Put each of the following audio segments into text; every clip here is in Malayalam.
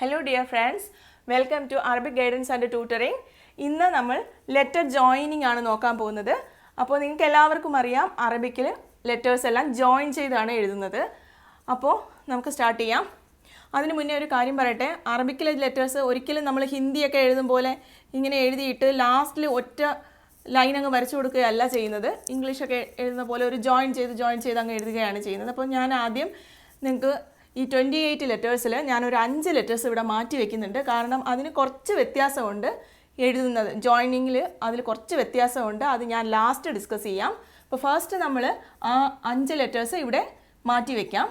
Hello dear friends, welcome to Arabic Guidance and Tutoring. ഇന്ന് നമ്മൾ ലെറ്റർ ജോയിനിങ് ആണ് നോക്കാൻ പോകുന്നത്. അപ്പോൾ നിങ്ങൾക്ക് എല്ലാവർക്കും അറിയാം അറബിക്കിൽ ലെറ്റേഴ്സ് എല്ലാം ജോയിൻ ചെയ്താണ് എഴുതുന്നത്. അപ്പോൾ നമുക്ക് സ്റ്റാർട്ട് ചെയ്യാം. അതിന് മുന്നേ ഒരു കാര്യം പറയട്ടെ, അറബിക്കിലെ ലെറ്റേഴ്സ് ഒരിക്കലും നമ്മൾ ഹിന്ദിയൊക്കെ എഴുതും പോലെ ഇങ്ങനെ എഴുതിയിട്ട് ലാസ്റ്റിൽ ഒറ്റ ലൈൻ അങ്ങ് വരച്ചു കൊടുക്കുകയല്ല ചെയ്യുന്നത്. ഇംഗ്ലീഷൊക്കെ എഴുതുന്ന പോലെ ഒരു ജോയിൻ ചെയ്ത് അങ്ങ് എഴുതുകയാണ് ചെയ്യുന്നത്. അപ്പോൾ ഞാൻ ആദ്യം നിങ്ങൾക്ക് ഈ 28 ലെറ്റേഴ്സിൽ ഞാനൊരു 5 ലെറ്റേഴ്സ് ഇവിടെ മാറ്റി വയ്ക്കുന്നുണ്ട്. കാരണം അതിന് കുറച്ച് വ്യത്യാസമുണ്ട് എഴുതുന്നത്, ജോയിനിങ്ങിൽ അതിൽ കുറച്ച് വ്യത്യാസമുണ്ട്. അത് ഞാൻ ലാസ്റ്റ് ഡിസ്കസ് ചെയ്യാം. അപ്പോൾ ഫസ്റ്റ് നമ്മൾ ആ 5 ലെറ്റേഴ്സ് ഇവിടെ മാറ്റി വയ്ക്കാം.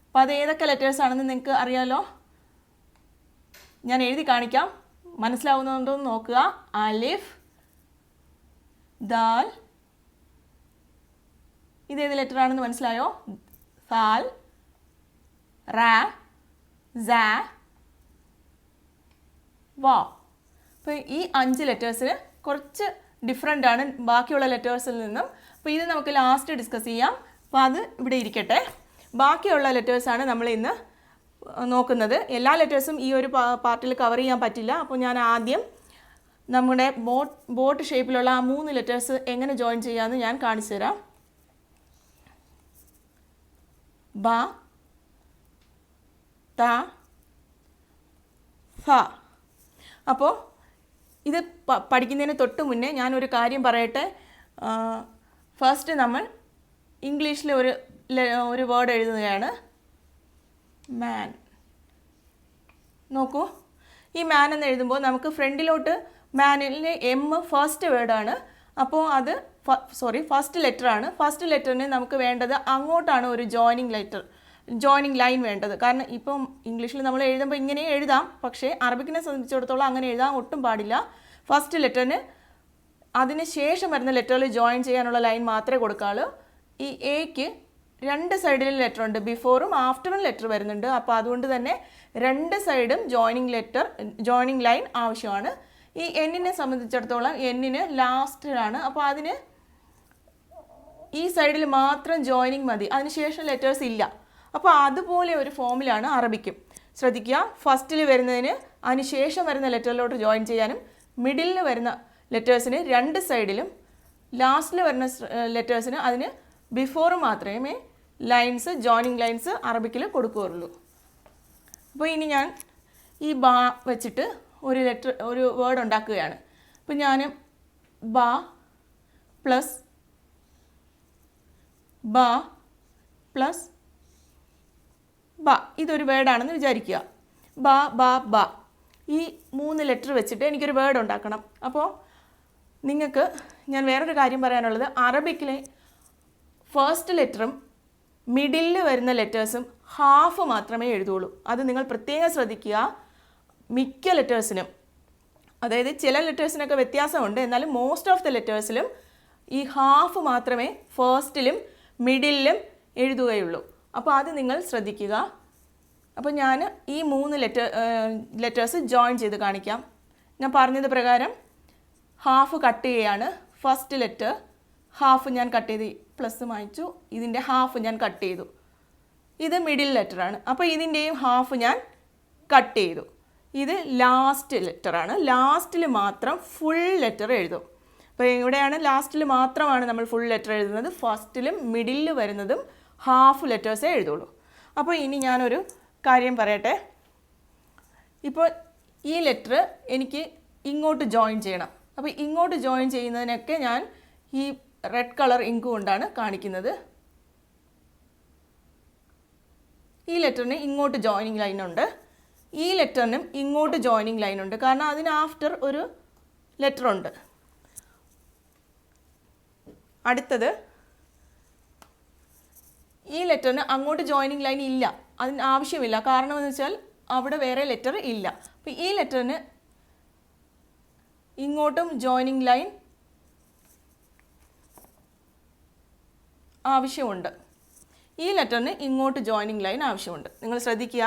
അപ്പോൾ അത് ഏതൊക്കെ ലെറ്റേഴ്സാണെന്ന് നിങ്ങൾക്ക് അറിയാമല്ലോ. ഞാൻ എഴുതി കാണിക്കാം, മനസ്സിലാവുന്നുണ്ടോ എന്ന് നോക്കുക. അലിഫ്, ദാൽ, ഇതേത് ലെറ്റർ ആണെന്ന് മനസ്സിലായോ? സാൽ, റാ, സാ, വാ. അപ്പോൾ ഈ 5 ലെറ്റേഴ്സിന് കുറച്ച് ഡിഫറെൻ്റ് ആണ് ബാക്കിയുള്ള ലെറ്റേഴ്സിൽ നിന്നും. അപ്പോൾ ഇത് നമുക്ക് ലാസ്റ്റ് ഡിസ്കസ് ചെയ്യാം. അപ്പോൾ അത് ഇവിടെ ഇരിക്കട്ടെ. ബാക്കിയുള്ള ലെറ്റേഴ്സാണ് നമ്മൾ ഇന്ന് നോക്കുന്നത്. എല്ലാ ലെറ്റേഴ്സും ഈ ഒരു പാർട്ടിൽ കവർ ചെയ്യാൻ പറ്റില്ല. അപ്പോൾ ഞാൻ ആദ്യം നമ്മുടെ ബോട്ട് ഷേപ്പിലുള്ള ആ 3 ലെറ്റേഴ്സ് എങ്ങനെ ജോയിൻ ചെയ്യാമെന്ന് ഞാൻ കാണിച്ചു തരാം. ബ, ത, ഫ. അപ്പോൾ ഇത് പഠിക്കുന്നതിന് തൊട്ട് മുന്നേ ഞാനൊരു കാര്യം പറയട്ടെ. ഫസ്റ്റ് നമ്മൾ ഇംഗ്ലീഷിൽ ഒരു വേർഡ് എഴുതുകയാണ്, മാൻ. നോക്കൂ, ഈ മാൻ എന്ന് എഴുതുമ്പോൾ നമുക്ക് ഫ്രണ്ടിലോട്ട് മാനിലെ എം ഫസ്റ്റ് വേർഡാണ്. അപ്പോൾ അത് ഫസ്റ്റ് ലെറ്ററാണ്. ഫസ്റ്റ് ലെറ്ററിന് നമുക്ക് വേണ്ടത് അങ്ങോട്ടാണ് ഒരു ജോയിനിങ് ലൈൻ വേണ്ടത്. കാരണം ഇപ്പം ഇംഗ്ലീഷിൽ നമ്മൾ എഴുതുമ്പോൾ ഇങ്ങനെ എഴുതാം, പക്ഷേ അറബിക്കിനെ സംബന്ധിച്ചിടത്തോളം അങ്ങനെ എഴുതാൻ ഒട്ടും പാടില്ല. ഫസ്റ്റ് ലെറ്ററിന് അതിന് ശേഷം വരുന്ന ലെറ്ററിൽ ജോയിൻ ചെയ്യാനുള്ള ലൈൻ മാത്രമേ കൊടുക്കാവുള്ളൂ. ഈ എക്ക് 2 സൈഡിലും ലെറ്റർ ഉണ്ട്, ബിഫോറും ആഫ്റ്ററും ലെറ്റർ വരുന്നുണ്ട്. അപ്പോൾ അതുകൊണ്ട് തന്നെ 2 സൈഡും ജോയിനിങ് ലൈൻ ആവശ്യമാണ്. ഈ എന്നിനെ സംബന്ധിച്ചിടത്തോളം എന്നിന് ലാസ്റ്റിലാണ്. അപ്പോൾ അതിന് ഈ സൈഡിൽ മാത്രം ജോയിനിങ് മതി, അതിനുശേഷം ലെറ്റേഴ്സ് ഇല്ല. അപ്പോൾ അതുപോലെ ഒരു ഫോമിലാണ് അറബിക്കും. ശ്രദ്ധിക്കുക, ഫസ്റ്റിൽ വരുന്നതിന് അതിനുശേഷം വരുന്ന ലെറ്ററിലോട്ട് ജോയിൻ ചെയ്യാനും, മിഡിലിൽ വരുന്ന ലെറ്റേഴ്സിന് 2 സൈഡിലും, ലാസ്റ്റിൽ വരുന്ന ലെറ്റേഴ്സിന് അതിന് ബിഫോർ മാത്രമേ ജോയിനിങ് ലൈൻസ് അറബിക്കിൽ കൊടുക്കുകയുള്ളൂ. അപ്പോൾ ഇനി ഞാൻ ഈ ബാ വെച്ചിട്ട് ഒരു വേർഡ് ഉണ്ടാക്കുകയാണ്. അപ്പോൾ ഞാൻ ബാ പ്ലസ് ബാ പ്ലസ് ബ, ഇതൊരു വേർഡാണെന്ന് വിചാരിക്കുക. ബ, ബ, ബ, ഈ 3 ലെറ്റർ വെച്ചിട്ട് എനിക്കൊരു വേർഡ് ഉണ്ടാക്കണം. അപ്പോൾ നിങ്ങൾക്ക് ഞാൻ വേറൊരു കാര്യം പറയാനുള്ളത്, അറബിക്കിലെ ഫസ്റ്റ് ലെറ്ററും മിഡിലിൽ വരുന്ന ലെറ്റേഴ്സും ഹാഫ് മാത്രമേ എഴുതുള്ളൂ. അത് നിങ്ങൾ പ്രത്യേകം ശ്രദ്ധിക്കുക. മിക്ക ലെറ്റേഴ്സിനും, അതായത് ചില ലെറ്റേഴ്സിനൊക്കെ വ്യത്യാസമുണ്ട്, എന്നാലും മോസ്റ്റ് ഓഫ് ദ ലെറ്റേഴ്സിലും ഈ ഹാഫ് മാത്രമേ ഫസ്റ്റിലും മിഡിലും എഴുതുകയുള്ളൂ. അപ്പോൾ അത് നിങ്ങൾ ശ്രദ്ധിക്കുക. അപ്പോൾ ഞാൻ ഈ 3 ലെറ്റേഴ്സ് ജോയിൻ ചെയ്ത് കാണിക്കാം. ഞാൻ പറഞ്ഞത് പ്രകാരം ഹാഫ് കട്ട് ചെയ്യുകയാണ്. ഫസ്റ്റ് ലെറ്റർ ഹാഫ് ഞാൻ കട്ട് ചെയ്ത് പ്ലസ് മായ്ച്ചു, ഇതിൻ്റെ ഹാഫ് ഞാൻ കട്ട് ചെയ്തു. ഇത് മിഡിൽ ലെറ്ററാണ്. അപ്പോൾ ഇതിൻ്റെയും ഹാഫ് ഞാൻ കട്ട് ചെയ്തു. ഇത് ലാസ്റ്റ് ലെറ്ററാണ്. ലാസ്റ്റിൽ മാത്രം ഫുൾ ലെറ്റർ എഴുതും. അപ്പോൾ ഇവിടെയാണ് ലാസ്റ്റിൽ മാത്രമാണ് നമ്മൾ ഫുൾ ലെറ്റർ എഴുതുന്നത്. ഫസ്റ്റിലും മിഡിലിൽ വരുന്നതും ഹാഫ് ലെറ്റേഴ്സേ എഴുതുള്ളൂ. അപ്പോൾ ഇനി ഞാനൊരു കാര്യം പറയട്ടെ. ഇപ്പോൾ ഈ ലെറ്റർ എനിക്ക് ഇങ്ങോട്ട് ജോയിൻ ചെയ്യണം. അപ്പോൾ ഇങ്ങോട്ട് ജോയിൻ ചെയ്യുന്നതിനൊക്കെ ഞാൻ ഈ റെഡ് കളർ ഇങ്ക് കൊണ്ടാണ് കാണിക്കുന്നത്. ഈ ലെറ്ററിന് ഇങ്ങോട്ട് ജോയിനിങ് ലൈനുണ്ട്, ഈ ലെറ്ററിനും ഇങ്ങോട്ട് ജോയിനിങ് ലൈനുണ്ട്. കാരണം അതിന് ആഫ്റ്റർ ഒരു ലെറ്റർ ഉണ്ട്. അടുത്തത്, ഈ ലെറ്ററിന് അങ്ങോട്ട് ജോയിനിങ് ലൈൻ ഇല്ല, അതിന് ആവശ്യമില്ല. കാരണം എന്ന് വെച്ചാൽ അവിടെ വേറെ ലെറ്റർ ഇല്ല. അപ്പോൾ ഈ ലെറ്ററിന് ഇങ്ങോട്ടും ജോയിനിങ് ലൈൻ ആവശ്യമുണ്ട്, ഈ ലെറ്ററിന് ഇങ്ങോട്ട് ജോയിനിങ് ലൈൻ ആവശ്യമുണ്ട്. നിങ്ങൾ ശ്രദ്ധിക്കുക,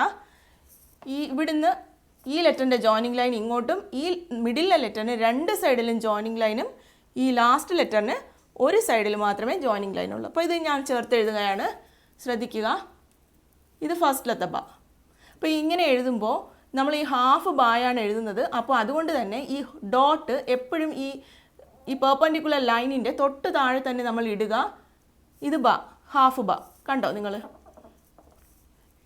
ഇവിടുന്ന് ഈ ലെറ്ററിൻ്റെ ജോയിനിങ് ലൈൻ ഇങ്ങോട്ടും, ഈ മിഡിലെ ലെറ്ററിന് 2 സൈഡിലും ജോയിനിങ് ലൈനും, ഈ ലാസ്റ്റ് ലെറ്ററിന് ഒരു സൈഡിൽ മാത്രമേ ജോയിനിങ് ലൈനുള്ളൂ. അപ്പോൾ ഇത് ഞാൻ ചേർത്ത് എഴുതുകയാണ്. ശ്രദ്ധിക്കുക, ഇത് ഫസ്റ്റിലത്തെ ബ. അപ്പോൾ ഇങ്ങനെ എഴുതുമ്പോൾ നമ്മൾ ഈ ഹാഫ് ബായാണ് എഴുതുന്നത്. അപ്പോൾ അതുകൊണ്ട് തന്നെ ഈ ഡോട്ട് എപ്പോഴും ഈ പെർപെൻഡിക്കുലർ ലൈനിൻ്റെ തൊട്ട് താഴെ തന്നെ നമ്മൾ ഇടുക. ഇത് ബാ, ഹാഫ് ബാ, കണ്ടോ നിങ്ങൾ?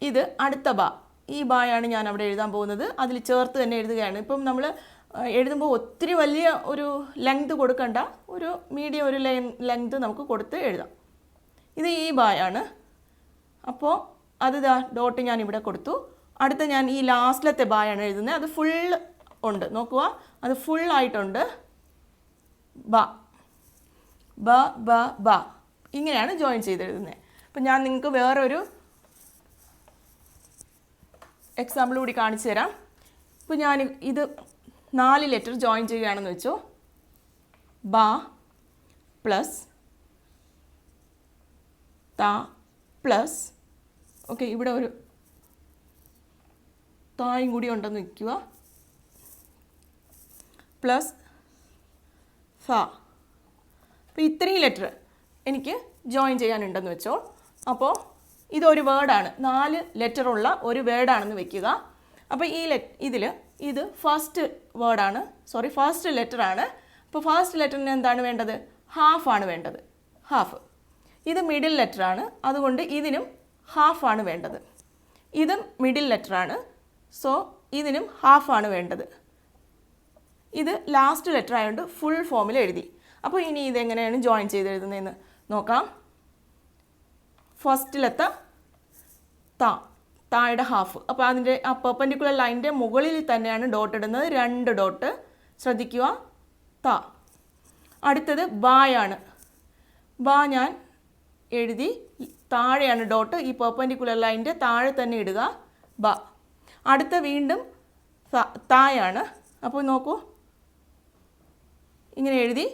ഇത് അടുത്ത ബാ, ഈ ബായാണ് ഞാൻ അവിടെ എഴുതാൻ പോകുന്നത്. അതിൽ ചേർത്ത് തന്നെ എഴുതുകയാണ്. ഇപ്പം നമ്മൾ എഴുതുമ്പോൾ ഒത്തിരി വലിയ ഒരു ലെങ്ത് കൊടുക്കണ്ട, ഒരു മീഡിയം ഒരു ലെങ്ത് നമുക്ക് കൊടുത്ത് എഴുതാം. ഇത് ഈ ബായാണ്. അപ്പോൾ അത് ഡോട്ട് ഞാൻ ഇവിടെ കൊടുത്തു. അടുത്ത ഞാൻ ഈ ലാസ്റ്റിലത്തെ ബായാണ് എഴുതുന്നത്. അത് ഫുൾ ഉണ്ട്, നോക്കുക, അത് ഫുള്ളായിട്ടുണ്ട്. ബ ബ ബ ബ ഇങ്ങനെയാണ് ജോയിൻ ചെയ്തെഴുതുന്നത്. അപ്പം ഞാൻ നിങ്ങൾക്ക് വേറൊരു എക്സാമ്പിൾ കൂടി കാണിച്ചു തരാം. ഇപ്പോൾ ഞാൻ ഇത് 4 ലെറ്റർ ജോയിൻ ചെയ്യുകയാണെന്ന് വെച്ചോ. ബ പ്ലസ് ത പ്ലസ്, ഓക്കെ, ഇവിടെ ഒരു തായും കൂടി ഉണ്ടെന്ന് വയ്ക്കുക, പ്ലസ് ഫ. അപ്പോൾ ഇത്രയും ലെറ്റർ എനിക്ക് ജോയിൻ ചെയ്യാനുണ്ടെന്ന് വെച്ചോ. അപ്പോൾ ഇതൊരു വേർഡാണ്, 4 ലെറ്ററുള്ള ഒരു വേർഡാണെന്ന് വെക്കുക. അപ്പോൾ ഇതിൽ ഇത് ഫസ്റ്റ് വേർഡാണ്, ഫസ്റ്റ് ലെറ്ററാണ്. അപ്പോൾ ഫസ്റ്റ് ലെറ്ററിന് എന്താണ് വേണ്ടത്? ഹാഫാണ് വേണ്ടത്, ഹാഫ്. ഇത് മിഡിൽ ലെറ്ററാണ്, അതുകൊണ്ട് ഇതിനും ഹാഫാണ് വേണ്ടത്. ഇതും മിഡിൽ ലെറ്ററാണ്, സോ ഇതിനും ഹാഫാണ് വേണ്ടത്. ഇത് ലാസ്റ്റ് ലെറ്റർ ആയതുകൊണ്ട് ഫുൾ ഫോമിൽ എഴുതി. അപ്പോൾ ഇനി ഇതെങ്ങനെയാണ് ജോയിൻ ചെയ്ത് എഴുതുന്നതെന്ന് നോക്കാം. ഫസ്റ്റിലത്തെ താഴെ ഹാഫ്. അപ്പോൾ അതിൻ്റെ ആ പെർപെൻഡിക്കുലർ ലൈനിൻ്റെ മുകളിൽ തന്നെയാണ് ഡോട്ട് ഇടുന്നത്, 2 ഡോട്ട്. ശ്രദ്ധിക്കുക, ത. അടുത്തത് ബായാണ്. ബാ ഞാൻ എഴുതി, താഴെയാണ് ഡോട്ട്, ഈ പെർപെൻഡിക്കുലർ ലൈനിൻ്റെ താഴെ തന്നെ ഇടുക, ബ. അടുത്ത വീണ്ടും തായാണ്. അപ്പോൾ നോക്കൂ, ഇങ്ങനെ എഴുതി,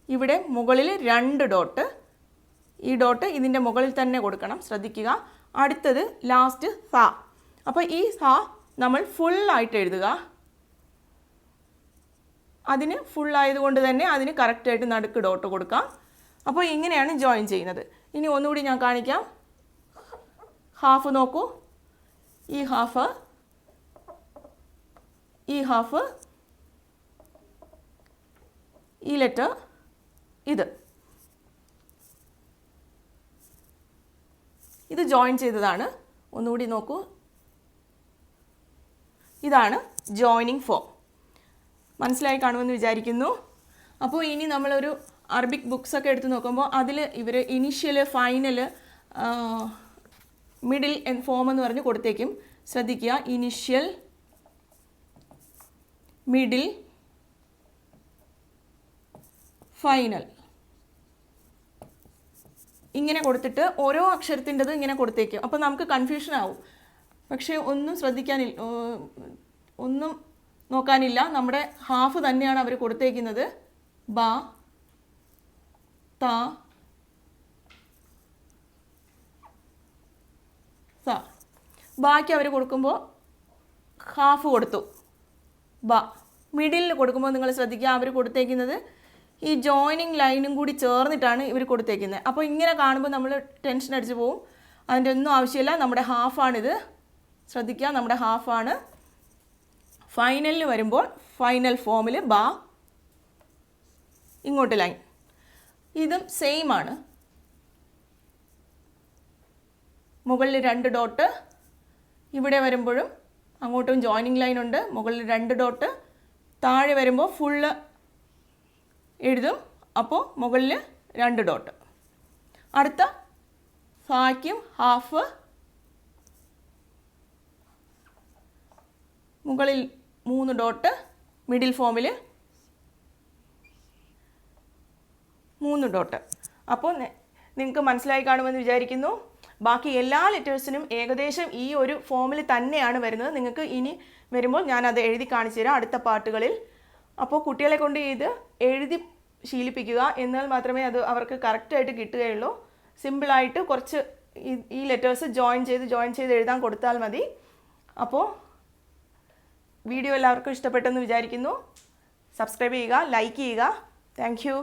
ഇവിടെ മുകളിൽ 2 ഡോട്ട്, ഈ ഡോട്ട് ഇതിൻ്റെ മുകളിൽ തന്നെ കൊടുക്കണം, ശ്രദ്ധിക്കുക. അടുത്തത് ലാസ്റ്റ് സ. അപ്പോൾ ഈ സ നമ്മൾ ഫുള്ളായിട്ട് എഴുതുക. അതിന് ഫുള്ളായതുകൊണ്ട് തന്നെ അതിന് കറക്റ്റായിട്ട് നടുക്ക് ഡോട്ട് കൊടുക്കാം. അപ്പോൾ ഇങ്ങനെയാണ് ജോയിൻ ചെയ്യുന്നത്. ഇനി ഒന്നുകൂടി ഞാൻ കാണിക്കാം. ഹാഫ് നോക്കൂ, ഈ ഹാഫ്, ഈ ഹാഫ്, ഈ ലെറ്റർ, ഇത് ജോയിൻ ചെയ്തതാണ്. ഒന്നുകൂടി നോക്കൂ, ഇതാണ് ജോയിനിങ് ഫോം. മനസ്സിലായി കാണുമെന്ന് വിചാരിക്കുന്നു. അപ്പോൾ ഇനി നമ്മളൊരു അറബിക് ബുക്സൊക്കെ എടുത്ത് നോക്കുമ്പോൾ അതിൽ ഇവർ ഇനിഷ്യൽ, ഫൈനൽ, മിഡിൽ ഫോം എന്ന് പറഞ്ഞ് കൊടുത്തേക്കും. ശ്രദ്ധിക്കുക, ഇനിഷ്യൽ, മിഡിൽ, ഫൈനൽ ഇങ്ങനെ കൊടുത്തിട്ട് ഓരോ അക്ഷരത്തിൻ്റെത് ഇങ്ങനെ കൊടുത്തേക്കും. അപ്പോൾ നമുക്ക് കൺഫ്യൂഷൻ ആവും. പക്ഷേ ഒന്നും ശ്രദ്ധിക്കാനില്ല, ഒന്നും നോക്കാനില്ല. നമ്മുടെ ഹാഫ് തന്നെയാണ് അവർ കൊടുത്തേക്കുന്നത്. ബ, ത, സ. ബാക്കി അവർ കൊടുക്കുമ്പോൾ ഹാഫ് കൊടുത്തു. ബ. മിഡിലിൽ കൊടുക്കുമ്പോൾ നിങ്ങൾ ശ്രദ്ധിക്കുക, അവർ കൊടുത്തേക്കുന്നത് ഈ ജോയിനിങ് ലൈനും കൂടി ചേർന്നിട്ടാണ് ഇവർ കൊടുത്തേക്കുന്നത്. അപ്പോൾ ഇങ്ങനെ കാണുമ്പോൾ നമ്മൾ ടെൻഷൻ അടിച്ച് പോവും. അതിൻ്റെ ഒന്നും ആവശ്യമില്ല, നമ്മുടെ ഹാഫാണിത്. ശ്രദ്ധിക്കുക, നമ്മുടെ ഹാഫാണ്. ഫൈനലിൽ വരുമ്പോൾ ഫൈനൽ ഫോമിൽ ബ, ഇങ്ങോട്ട് ലൈൻ. ഇതും സെയിം ആണ്. മുകളിൽ 2 ഡോട്ട്, ഇവിടെ വരുമ്പോഴും അങ്ങോട്ടും ജോയിനിങ് ലൈൻ ഉണ്ട്. മുകളിൽ 2 ഡോട്ട്, താഴെ വരുമ്പോൾ ഫുള്ള് എഴുതും. അപ്പോൾ മുകളിൽ 2 ഡോട്ട്. അടുത്ത ഫായ്ക്കും ഹാഫ്, മുകളിൽ 3 ഡോട്ട്, മിഡിൽ ഫോമിൽ 3 ഡോട്ട്. അപ്പോൾ നിങ്ങൾക്ക് മനസ്സിലായി കാണുമെന്ന് വിചാരിക്കുന്നു. ബാക്കി എല്ലാ ലെറ്റേഴ്സിനും ഏകദേശം ഈ ഒരു ഫോമിൽ തന്നെയാണ് വരുന്നത്. നിങ്ങൾക്ക് ഇനി വരുമ്പോൾ ഞാനത് എഴുതി കാണിച്ചു തരാം അടുത്ത പാർട്ടുകളിൽ. അപ്പോൾ കുട്ടികളെ കൊണ്ട് ഇത് എഴുതി ശീലിപ്പിക്കുക, എന്നാൽ മാത്രമേ അത് അവർക്ക് കറക്റ്റായിട്ട് കിട്ടുകയുള്ളൂ. സിമ്പിളായിട്ട് കുറച്ച് ഈ ലെറ്റേഴ്സ് ജോയിൻ ചെയ്ത് എഴുതാൻ കൊടുത്താൽ മതി. അപ്പോൾ വീഡിയോ എല്ലാവർക്കും ഇഷ്ടപ്പെട്ടെന്ന് വിചാരിക്കുന്നു. സബ്സ്ക്രൈബ് ചെയ്യുക, ലൈക്ക് ചെയ്യുക. Thank you.